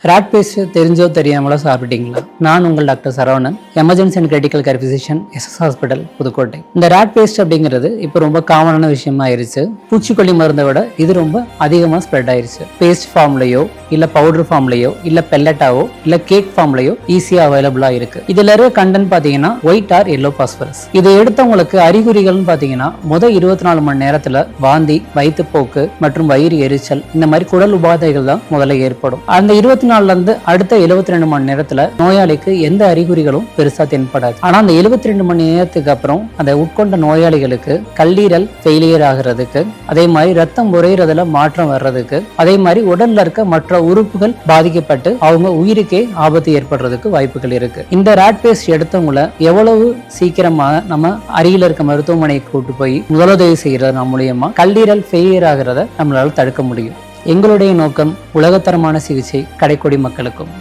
Rod paste தெரிஞ்சோ தெரியாமலோ சாப்பிட்டீங்களா? நான் உங்கள் doctor Saravanan, emergency and critical care physician, SS hospital, Pudukkottai. இந்த ராட் பேஸ்ட் அப்படிங்கிறது இப்போ ரொம்ப காமனான விஷயமா ஆயிருச்சு. பூச்சிக்கொல்லி மருந்தை விட இது ரொம்ப அதிகமாக ஸ்ப்ரெட் ஆயிருச்சு. பேஸ்ட் ஃபார்ம்லையோ இல்லை பவுடர் ஃபார்ம்லையோ இல்லை பெல்லட்டாவோ இல்லை கேக் ஃபார்ம்லையோ ஈஸியாக அவைலபிளாக இருக்கு. இதில் இருக்க கண்டென்ட் பார்த்தீங்கன்னா ஒயிட் ஆர் எல்லோ பாஸ்பரஸ். இதை எடுத்தவங்களுக்கு அறிகுறிகள்னு பார்த்தீங்கன்னா முதல் 24 மணி நேரத்தில் வாந்தி, வயிற்றுப்போக்கு மற்றும் வயிறு எரிச்சல், இந்த மாதிரி குடல் உபாதைகள் தான் முதல்ல ஏற்படும். அந்த 24 இருந்து அடுத்த 72 மணி நேரத்துல நோயாளிக்கு எந்த அறிகுறிகளும் பெருசா தென்படாது. ஆனா அந்த 72 மணி நேரத்துக்கு அப்புறம் அந்த உட்கொண்ட நோயாளிகளுக்கு கல்லீரல் ஃபெயிலியர் ஆகிறதுக்கு, அதே மாதிரி ரத்தம் உறையிறதுல மாற்றம் வர்றதுக்கு, அதே மாதிரி உடல்ல இருக்க மற்ற உறுப்புகள் பாதிக்கப்பட்டு அவங்க உயிருக்கே ஆபத்து ஏற்படுறதுக்கு வாய்ப்புகள் இருக்கு. இந்த ராட் பேஸ்ட் எடுத்தவங்கள எவ்வளவு சீக்கிரமாக நம்ம அருகில் இருக்க மருத்துவமனைக்கு கூட்டு போய் முதலுதவி செய்யறது மூலியமா கல்லீரல் ஃபெயிலியர் ஆகிறத நம்மளால தடுக்க முடியும். எங்களுடைய நோக்கம் உலகத்தரமான சிகிச்சை கடைக்கோடி மக்களுக்கும்.